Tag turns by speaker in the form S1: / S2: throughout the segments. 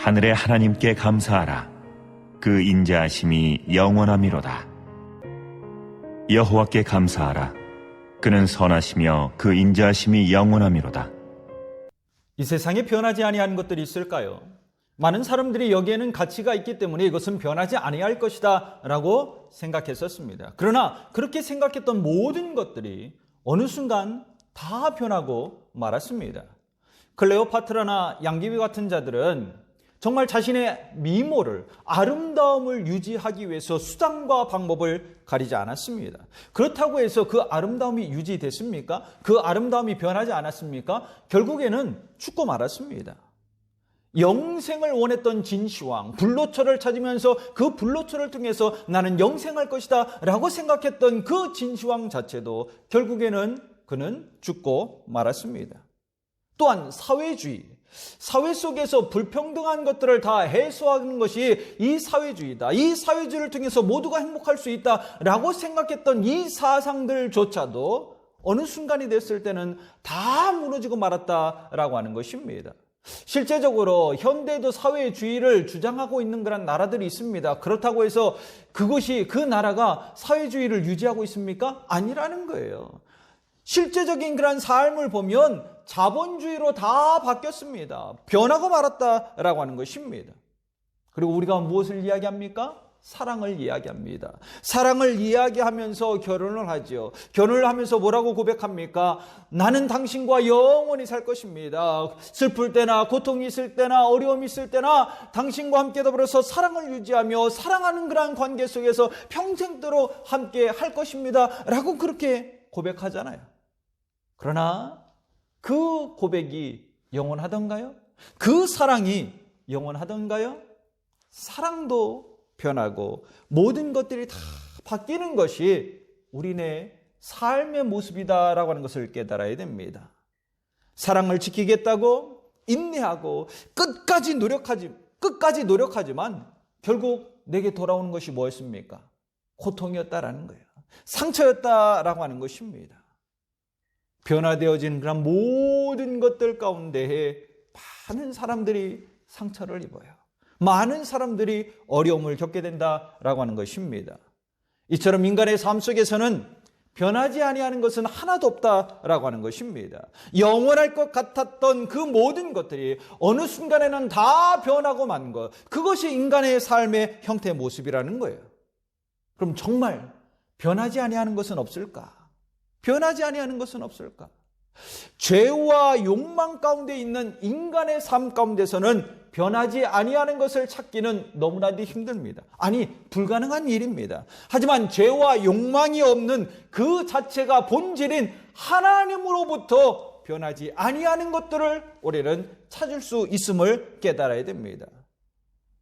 S1: 하늘의 하나님께 감사하라. 그 인자하심이 영원함이로다. 여호와께 감사하라. 그는 선하시며 그 인자하심이 영원함이로다.
S2: 이 세상에 변하지 아니하는 것들이 있을까요? 많은 사람들이 여기에는 가치가 있기 때문에 이것은 변하지 아니할 것이다 라고 생각했었습니다. 그러나 그렇게 생각했던 모든 것들이 어느 순간 다 변하고 말았습니다. 클레오파트라나 양귀비 같은 자들은 정말 자신의 미모를, 아름다움을 유지하기 위해서 수단과 방법을 가리지 않았습니다. 그렇다고 해서 그 아름다움이 유지됐습니까? 그 아름다움이 변하지 않았습니까? 결국에는 죽고 말았습니다. 영생을 원했던 진시황, 불로초를 찾으면서 그 불로초를 통해서 나는 영생할 것이다 라고 생각했던 그 진시황 자체도 결국에는 그는 죽고 말았습니다. 또한 사회 속에서 불평등한 것들을 다 해소하는 것이 이 사회주의다. 이 사회주의를 통해서 모두가 행복할 수 있다라고 생각했던 이 사상들조차도 어느 순간이 됐을 때는 다 무너지고 말았다라고 하는 것입니다. 실제적으로 현대도 사회주의를 주장하고 있는 그런 나라들이 있습니다. 그렇다고 해서 그 나라가 사회주의를 유지하고 있습니까? 아니라는 거예요. 실제적인 그런 삶을 보면 자본주의로 다 바뀌었습니다. 변하고 말았다라고 하는 것입니다. 그리고 우리가 무엇을 이야기합니까? 사랑을 이야기합니다. 사랑을 이야기하면서 결혼을 하죠. 결혼을 하면서 뭐라고 고백합니까? 나는 당신과 영원히 살 것입니다. 슬플 때나 고통이 있을 때나 어려움이 있을 때나 당신과 함께 더불어서 사랑을 유지하며 사랑하는 그러한 관계 속에서 평생도록 함께 할 것입니다. 라고 그렇게 고백하잖아요. 그러나 그 고백이 영원하던가요? 그 사랑이 영원하던가요? 사랑도 변하고 모든 것들이 다 바뀌는 것이 우리네 삶의 모습이다라고 하는 것을 깨달아야 됩니다. 사랑을 지키겠다고 인내하고 끝까지 노력하지만 결국 내게 돌아오는 것이 뭐였습니까? 고통이었다라는 거예요. 상처였다라고 하는 것입니다. 변화되어진 그런 모든 것들 가운데에 많은 사람들이 상처를 입어요. 많은 사람들이 어려움을 겪게 된다라고 하는 것입니다. 이처럼 인간의 삶 속에서는 변하지 아니하는 것은 하나도 없다라고 하는 것입니다. 영원할 것 같았던 그 모든 것들이 어느 순간에는 다 변하고 만 것, 그것이 인간의 삶의 형태 모습이라는 거예요. 그럼 정말 변하지 아니하는 것은 없을까? 변하지 아니하는 것은 없을까? 죄와 욕망 가운데 있는 인간의 삶 가운데서는 변하지 아니하는 것을 찾기는 너무나도 힘듭니다. 아니, 불가능한 일입니다. 하지만 죄와 욕망이 없는 그 자체가 본질인 하나님으로부터 변하지 아니하는 것들을 우리는 찾을 수 있음을 깨달아야 됩니다.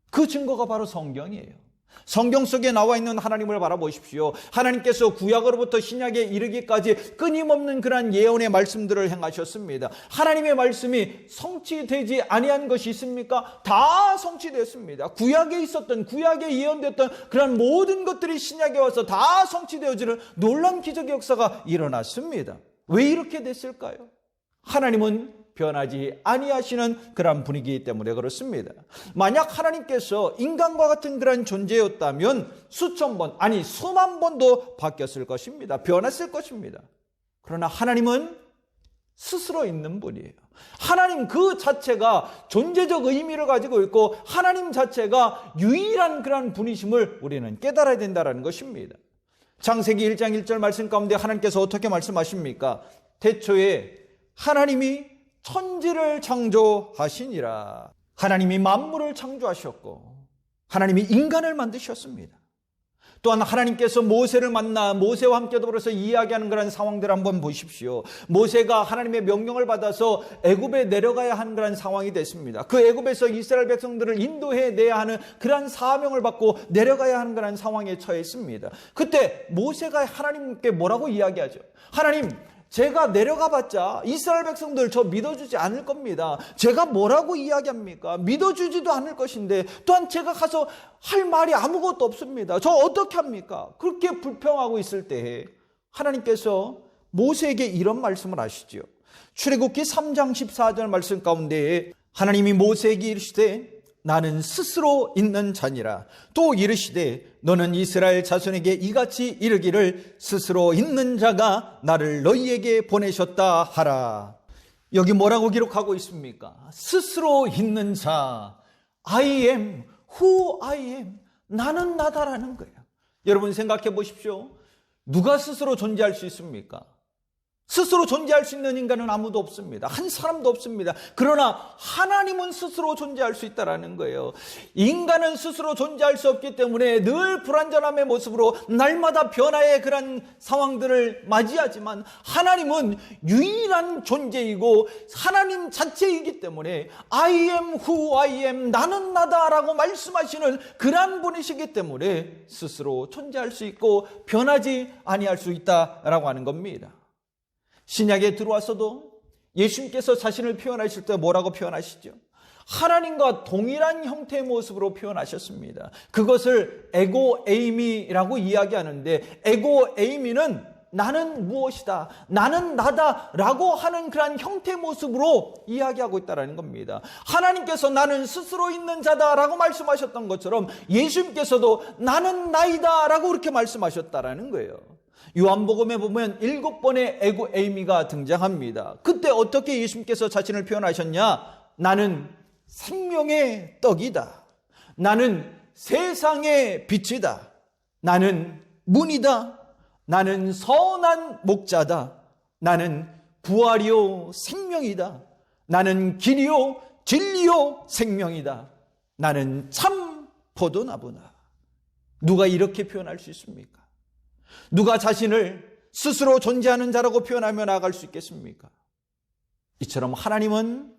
S2: 그 증거가 바로 성경이에요. 성경 속에 나와 있는 하나님을 바라보십시오. 하나님께서 구약으로부터 신약에 이르기까지 끊임없는 그러한 예언의 말씀들을 행하셨습니다. 하나님의 말씀이 성취되지 아니한 것이 있습니까? 다 성취됐습니다. 구약에 예언됐던 그러한 모든 것들이 신약에 와서 다 성취되어지는 놀라운 기적의 역사가 일어났습니다. 왜 이렇게 됐을까요? 하나님은 변하지 아니하시는 그런 분위기 때문에 그렇습니다. 만약 하나님께서 인간과 같은 그런 존재였다면 수천 번, 아니 수만 번도 바뀌었을 것입니다. 변했을 것입니다. 그러나 하나님은 스스로 있는 분이에요. 하나님 그 자체가 존재적 의미를 가지고 있고 하나님 자체가 유일한 그런 분이심을 우리는 깨달아야 된다는 것입니다. 창세기 1장 1절 말씀 가운데 하나님께서 어떻게 말씀하십니까? 태초에 하나님이 천지를 창조하시니라. 하나님이 만물을 창조하셨고 하나님이 인간을 만드셨습니다. 또한 하나님께서 모세를 만나 모세와 함께 더불어서 이야기하는 그런 상황들을 한번 보십시오. 모세가 하나님의 명령을 받아서 애굽에 내려가야 하는 그런 상황이 됐습니다. 그 애굽에서 이스라엘 백성들을 인도해내야 하는 그런 사명을 받고 내려가야 하는 그런 상황에 처했습니다. 그때 모세가 하나님께 뭐라고 이야기하죠? 하나님, 제가 내려가 봤자 이스라엘 백성들 저 믿어주지 않을 겁니다. 제가 뭐라고 이야기합니까? 믿어주지도 않을 것인데 또한 제가 가서 할 말이 아무것도 없습니다. 저 어떻게 합니까? 그렇게 불평하고 있을 때에 하나님께서 모세에게 이런 말씀을 하시죠. 출애굽기 3장 14절 말씀 가운데에 하나님이 모세에게 이르시되 나는 스스로 있는 자니라. 또 이르시되 너는 이스라엘 자손에게 이같이 이르기를 스스로 있는 자가 나를 너희에게 보내셨다 하라. 여기 뭐라고 기록하고 있습니까? 스스로 있는 자, I am who I am. 나는 나다라는 거예요. 여러분 생각해 보십시오. 누가 스스로 존재할 수 있습니까? 스스로 존재할 수 있는 인간은 아무도 없습니다. 한 사람도 없습니다. 그러나 하나님은 스스로 존재할 수 있다는 거예요. 인간은 스스로 존재할 수 없기 때문에 늘 불완전함의 모습으로 날마다 변화의 그런 상황들을 맞이하지만 하나님은 유일한 존재이고 하나님 자체이기 때문에 I am who I am, 나는 나다라고 말씀하시는 그러한 분이시기 때문에 스스로 존재할 수 있고 변하지 아니할 수 있다라고 하는 겁니다. 신약에 들어와서도 예수님께서 자신을 표현하실 때 뭐라고 표현하시죠? 하나님과 동일한 형태의 모습으로 표현하셨습니다. 그것을 에고 에이미라고 이야기하는데 에고 에이미는 나는 무엇이다, 나는 나다라고 하는 그러한 형태의 모습으로 이야기하고 있다는 겁니다. 하나님께서 나는 스스로 있는 자다라고 말씀하셨던 것처럼 예수님께서도 나는 나이다라고 그렇게 말씀하셨다라는 거예요. 요한복음에 보면 7번의 에고 에이미가 등장합니다. 그때 어떻게 예수님께서 자신을 표현하셨냐? 나는 생명의 떡이다. 나는 세상의 빛이다. 나는 문이다. 나는 선한 목자다. 나는 부활이요 생명이다. 나는 길이요 진리요 생명이다. 나는 참 포도나무다. 누가 이렇게 표현할 수 있습니까? 누가 자신을 스스로 존재하는 자라고 표현하며 나아갈 수 있겠습니까? 이처럼 하나님은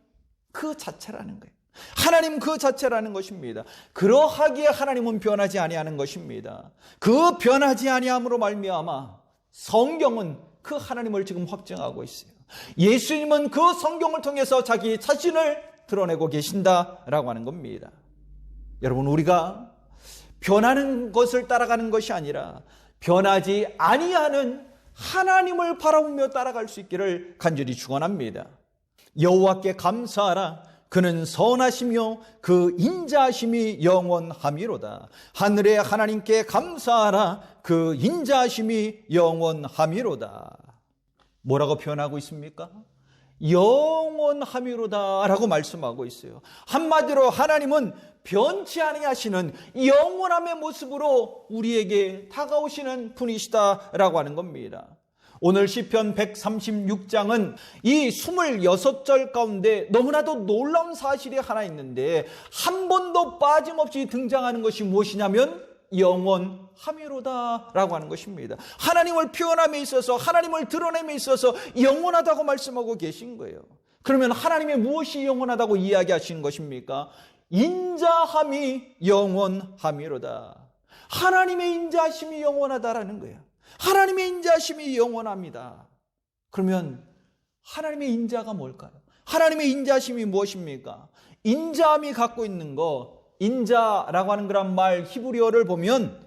S2: 그 자체라는 거예요. 하나님 그 자체라는 것입니다. 그러하기에 하나님은 변하지 아니하는 것입니다. 그 변하지 아니함으로 말미암아 성경은 그 하나님을 지금 확증하고 있어요. 예수님은 그 성경을 통해서 자기 자신을 드러내고 계신다라고 하는 겁니다. 여러분, 우리가 변하는 것을 따라가는 것이 아니라 변하지 아니하는 하나님을 바라보며 따라갈 수 있기를 간절히 축원합니다. 여호와께 감사하라. 그는 선하시며 그 인자하심이 영원함이로다. 하늘의 하나님께 감사하라. 그 인자하심이 영원함이로다. 뭐라고 표현하고 있습니까? 영원함이로다 라고 말씀하고 있어요. 한마디로 하나님은 변치 아니하시는 영원함의 모습으로 우리에게 다가오시는 분이시다라고 하는 겁니다. 오늘 시편 136장은 이 26절 가운데 너무나도 놀라운 사실이 하나 있는데 한 번도 빠짐없이 등장하는 것이 무엇이냐면 영원함이로다 라고 하는 것입니다. 하나님을 표현함에 있어서, 하나님을 드러냄에 있어서 영원하다고 말씀하고 계신 거예요. 그러면 하나님의 무엇이 영원하다고 이야기하시는 것입니까? 인자함이 영원함이로다. 하나님의 인자하심이 영원하다라는 거예요. 하나님의 인자하심이 영원합니다. 그러면 하나님의 인자가 뭘까요? 하나님의 인자하심이 무엇입니까? 인자함이 갖고 있는 거, 인자라고 하는 그런 말 히브리어를 보면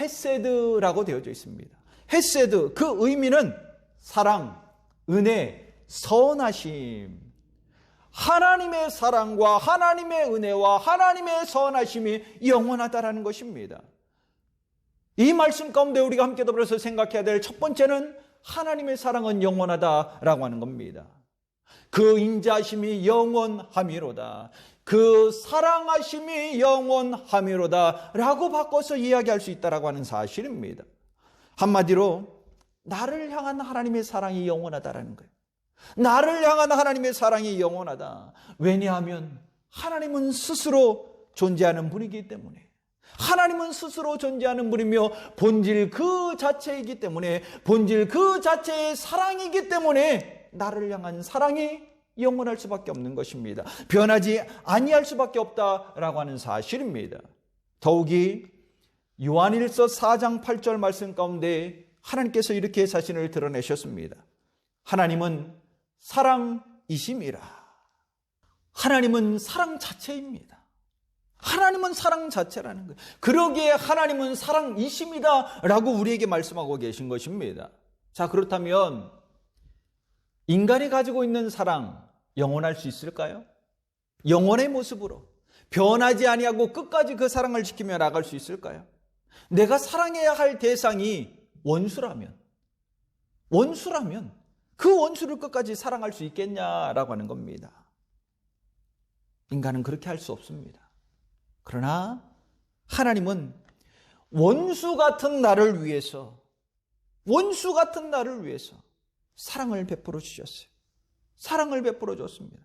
S2: 헤세드라고 되어져 있습니다. 헤세드, 그 의미는 사랑, 은혜, 선하심. 하나님의 사랑과 하나님의 은혜와 하나님의 선하심이 영원하다라는 것입니다. 이 말씀 가운데 우리가 함께 더불어서 생각해야 될 첫 번째는 하나님의 사랑은 영원하다라고 하는 겁니다. 그 인자심이 영원함이로다. 그 사랑하심이 영원함이로다 라고 바꿔서 이야기할 수 있다라고 하는 사실입니다. 한마디로 나를 향한 하나님의 사랑이 영원하다라는 거예요. 나를 향한 하나님의 사랑이 영원하다. 왜냐하면 하나님은 스스로 존재하는 분이기 때문에, 하나님은 스스로 존재하는 분이며 본질 그 자체이기 때문에, 본질 그 자체의 사랑이기 때문에 나를 향한 사랑이 영원할 수밖에 없는 것입니다. 변하지 아니할 수밖에 없다라고 하는 사실입니다. 더욱이 요한일서 4장 8절 말씀 가운데 하나님께서 이렇게 자신을 드러내셨습니다. 하나님은 사랑이심이라. 하나님은 사랑 자체입니다. 하나님은 사랑 자체라는 거예요. 그러기에 하나님은 사랑이심이다 라고 우리에게 말씀하고 계신 것입니다. 자, 그렇다면 인간이 가지고 있는 사랑 영원할 수 있을까요? 영원의 모습으로, 변하지 아니하고 끝까지 그 사랑을 지키며 나갈 수 있을까요? 내가 사랑해야 할 대상이 원수라면 그 원수를 끝까지 사랑할 수 있겠냐라고 하는 겁니다. 인간은 그렇게 할 수 없습니다. 그러나 하나님은 원수 같은 나를 위해서 사랑을 베풀어 주셨어요. 사랑을 베풀어 줬습니다.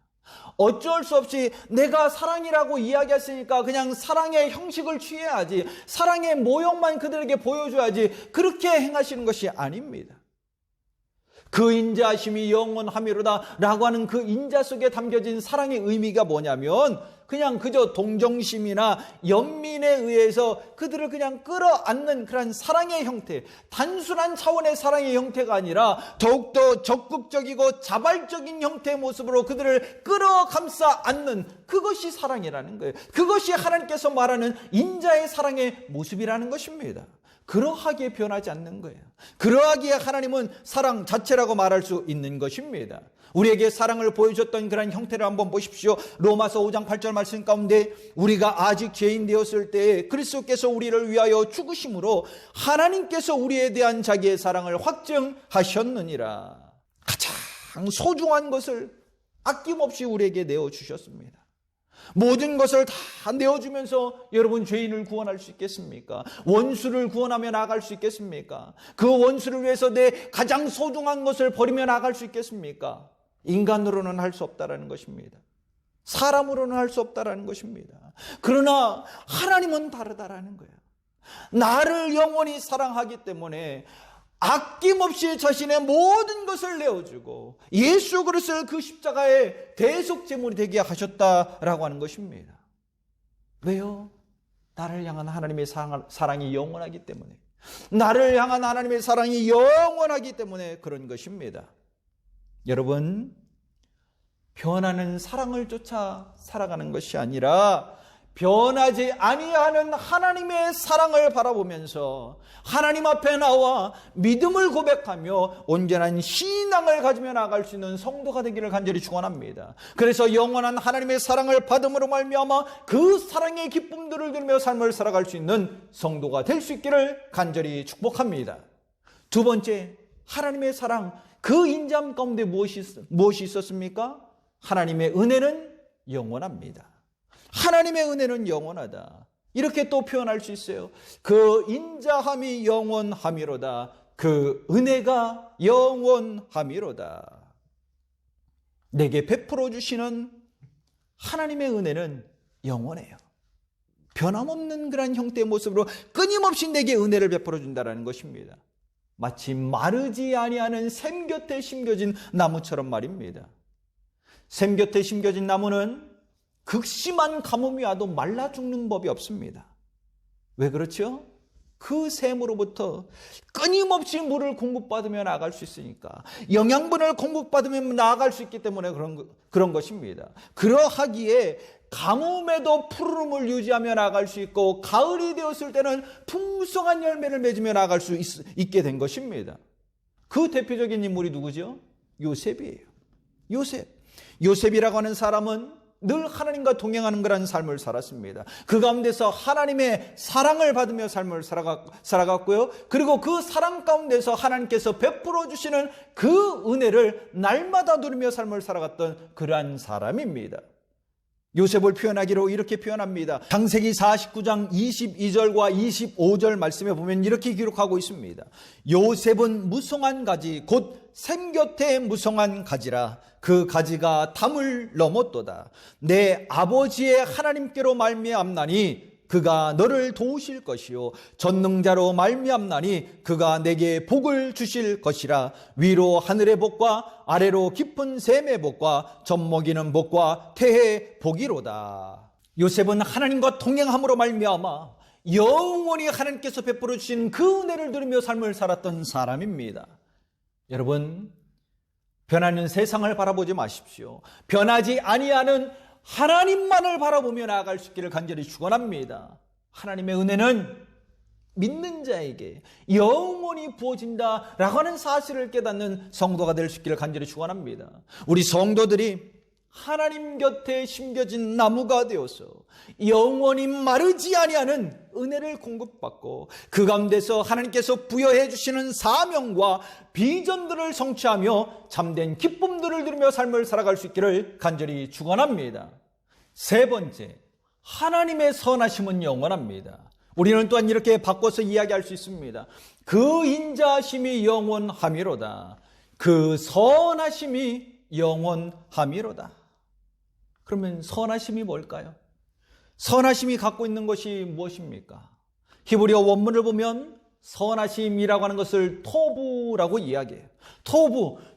S2: 어쩔 수 없이 내가 사랑이라고 이야기했으니까 그냥 사랑의 형식을 취해야지, 사랑의 모형만 그들에게 보여줘야지, 그렇게 행하시는 것이 아닙니다. 그 인자하심이 영원하미로다 라고 하는 그 인자 속에 담겨진 사랑의 의미가 뭐냐면 그냥 그저 동정심이나 연민에 의해서 그들을 그냥 끌어안는 그런 사랑의 형태, 단순한 차원의 사랑의 형태가 아니라 더욱더 적극적이고 자발적인 형태의 모습으로 그들을 끌어감싸 안는, 그것이 사랑이라는 거예요. 그것이 하나님께서 말하는 인자의 사랑의 모습이라는 것입니다. 그러하기에 변하지 않는 거예요. 그러하기에 하나님은 사랑 자체라고 말할 수 있는 것입니다. 우리에게 사랑을 보여줬던 그런 형태를 한번 보십시오. 로마서 5장 8절 말씀 가운데 우리가 아직 죄인 되었을 때에 그리스도께서 우리를 위하여 죽으심으로 하나님께서 우리에 대한 자기의 사랑을 확증하셨느니라. 가장 소중한 것을 아낌없이 우리에게 내어주셨습니다. 모든 것을 다 내어주면서 여러분 죄인을 구원할 수 있겠습니까? 원수를 구원하며 나아갈 수 있겠습니까? 그 원수를 위해서 내 가장 소중한 것을 버리며 나아갈 수 있겠습니까? 인간으로는 할 수 없다라는 것입니다. 사람으로는 할 수 없다라는 것입니다. 그러나 하나님은 다르다라는 거예요. 나를 영원히 사랑하기 때문에 아낌없이 자신의 모든 것을 내어주고 예수 그리스도를 그 십자가의 대속제물이 되게 하셨다라고 하는 것입니다. 왜요? 나를 향한 하나님의 사랑이 영원하기 때문에, 나를 향한 하나님의 사랑이 영원하기 때문에 그런 것입니다. 여러분, 변하는 사랑을 쫓아 살아가는 것이 아니라 변하지 아니하는 하나님의 사랑을 바라보면서 하나님 앞에 나와 믿음을 고백하며 온전한 신앙을 가지며 나아갈 수 있는 성도가 되기를 간절히 축원합니다. 그래서 영원한 하나님의 사랑을 받음으로 말미암아 그 사랑의 기쁨들을 누리며 삶을 살아갈 수 있는 성도가 될 수 있기를 간절히 축복합니다. 두 번째, 하나님의 사랑, 그 인자함 가운데 무엇이 있었습니까? 하나님의 은혜는 영원합니다. 하나님의 은혜는 영원하다. 이렇게 또 표현할 수 있어요. 그 인자함이 영원함이로다. 그 은혜가 영원함이로다. 내게 베풀어 주시는 하나님의 은혜는 영원해요. 변함없는 그런 형태의 모습으로 끊임없이 내게 은혜를 베풀어 준다는 것입니다. 마치 마르지 아니하는 샘 곁에 심겨진 나무처럼 말입니다. 샘 곁에 심겨진 나무는 극심한 가뭄이 와도 말라 죽는 법이 없습니다. 왜 그렇죠? 그 샘으로부터 끊임없이 물을 공급받으며 나아갈 수 있으니까, 영양분을 공급받으며 나아갈 수 있기 때문에 그런 것입니다. 그러하기에 가뭄에도 푸르름을 유지하며 나아갈 수 있고, 가을이 되었을 때는 풍성한 열매를 맺으며 나아갈 수 있게 된 것입니다. 그 대표적인 인물이 누구죠? 요셉이에요. 요셉이라고 하는 사람은 늘 하나님과 동행하는 그런 삶을 살았습니다. 그 가운데서 하나님의 사랑을 받으며 삶을 살아갔고요. 그리고 그 사랑 가운데서 하나님께서 베풀어 주시는 그 은혜를 날마다 누리며 삶을 살아갔던 그러한 사람입니다. 요셉을 표현하기로 이렇게 표현합니다. 창세기 49장 22절과 25절 말씀에 보면 이렇게 기록하고 있습니다. 요셉은 무성한 가지 곧 샘 곁에 무성한 가지라. 그 가지가 담을 넘었도다. 내 아버지의 하나님께로 말미암나니 그가 너를 도우실 것이요 전능자로 말미암나니 그가 내게 복을 주실 것이라. 위로 하늘의 복과 아래로 깊은 샘의 복과 젖먹이는 복과 태의 복이로다. 요셉은 하나님과 동행함으로 말미암아 영원히 하나님께서 베풀어 주신 그 은혜를 누리며 삶을 살았던 사람입니다. 여러분, 변하는 세상을 바라보지 마십시오. 변하지 아니하는 하나님만을 바라보며 나아갈 수 있기를 간절히 축원합니다. 하나님의 은혜는 믿는 자에게 영원히 부어진다라고 하는 사실을 깨닫는 성도가 될 수 있기를 간절히 축원합니다. 우리 성도들이 하나님 곁에 심겨진 나무가 되어서 영원히 마르지 아니하는 은혜를 공급받고 그 가운데서 하나님께서 부여해 주시는 사명과 비전들을 성취하며 참된 기쁨들을 누리며 삶을 살아갈 수 있기를 간절히 축원합니다. 세 번째, 하나님의 선하심은 영원합니다. 우리는 또한 이렇게 바꿔서 이야기할 수 있습니다. 그 인자하심이 영원하미로다. 그 선하심이 영원하미로다. 그러면 선하심이 뭘까요? 선하심이 갖고 있는 것이 무엇입니까? 히브리어 원문을 보면 선하심이라고 하는 것을 토부라고 이야기해요.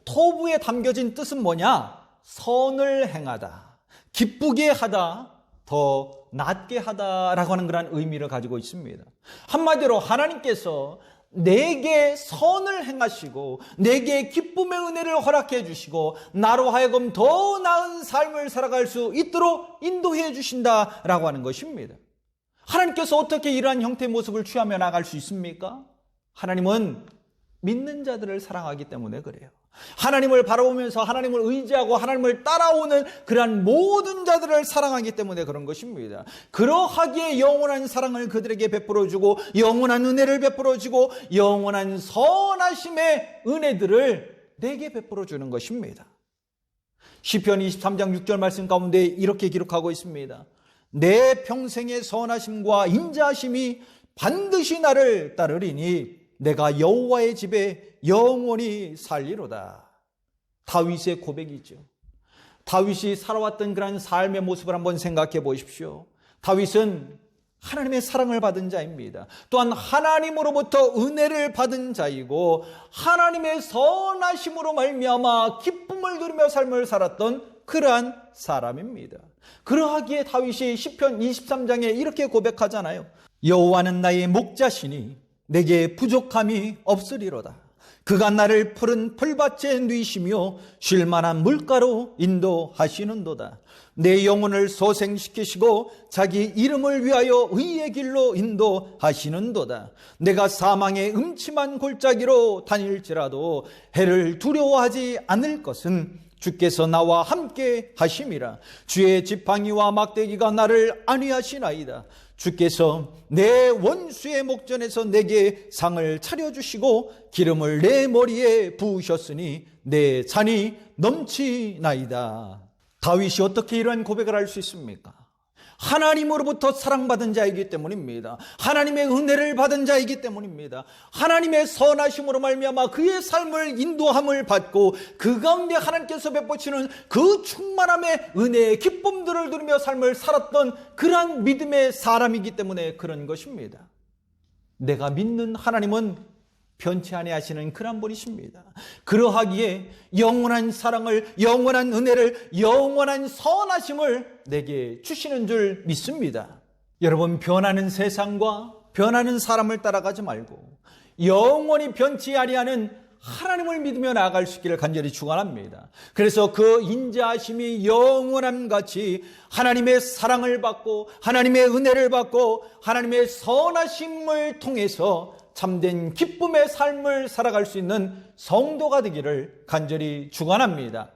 S2: 토부에 담겨진 뜻은 뭐냐? 선을 행하다, 기쁘게 하다, 더 낫게 하다라고 하는 그런 의미를 가지고 있습니다. 한마디로 하나님께서 내게 선을 행하시고 내게 기쁨의 은혜를 허락해 주시고 나로 하여금 더 나은 삶을 살아갈 수 있도록 인도해 주신다라고 하는 것입니다. 하나님께서 어떻게 이러한 형태의 모습을 취하며 나갈 수 있습니까? 하나님은 믿는 자들을 사랑하기 때문에 그래요. 하나님을 바라보면서 하나님을 의지하고 하나님을 따라오는 그러한 모든 자들을 사랑하기 때문에 그런 것입니다. 그러하기에 영원한 사랑을 그들에게 베풀어주고 영원한 은혜를 베풀어주고 영원한 선하심의 은혜들을 내게 베풀어주는 것입니다. 시편 23장 6절 말씀 가운데 이렇게 기록하고 있습니다. 내 평생의 선하심과 인자하심이 반드시 나를 따르리니 내가 여호와의 집에 영원히 살리로다. 다윗의 고백이죠. 다윗이 살아왔던 그런 삶의 모습을 한번 생각해 보십시오. 다윗은 하나님의 사랑을 받은 자입니다. 또한 하나님으로부터 은혜를 받은 자이고 하나님의 선하심으로 말미암아 기쁨을 누리며 삶을 살았던 그러한 사람입니다. 그러하기에 다윗이 시편 23장에 이렇게 고백하잖아요. 여호와는 나의 목자시니 내게 부족함이 없으리로다. 그가 나를 푸른 풀밭에 누이시며 쉴만한 물가로 인도하시는도다. 내 영혼을 소생시키시고 자기 이름을 위하여 의의 길로 인도하시는도다. 내가 사망의 음침한 골짜기로 다닐지라도 해를 두려워하지 않을 것은 주께서 나와 함께 하심이라. 주의 지팡이와 막대기가 나를 안위하시나이다. 주께서 내 원수의 목전에서 내게 상을 차려주시고 기름을 내 머리에 부으셨으니 내 잔이 넘치나이다. 다윗이 어떻게 이러한 고백을 할 수 있습니까? 하나님으로부터 사랑받은 자이기 때문입니다. 하나님의 은혜를 받은 자이기 때문입니다. 하나님의 선하심으로 말미암아 그의 삶을 인도함을 받고 그 가운데 하나님께서 베푸시는 그 충만함의 은혜의 기쁨들을 누리며 삶을 살았던 그러한 믿음의 사람이기 때문에 그런 것입니다. 내가 믿는 하나님은 변치 아니하시는 그런 분이십니다. 그러하기에 영원한 사랑을, 영원한 은혜를, 영원한 선하심을 내게 주시는 줄 믿습니다. 여러분, 변하는 세상과 변하는 사람을 따라가지 말고 영원히 변치 아니하는 하나님을 믿으며 나아갈 수 있기를 간절히 축원합니다. 그래서 그 인자하심이 영원함 같이 하나님의 사랑을 받고 하나님의 은혜를 받고 하나님의 선하심을 통해서 참된 기쁨의 삶을 살아갈 수 있는 성도가 되기를 간절히 축원합니다.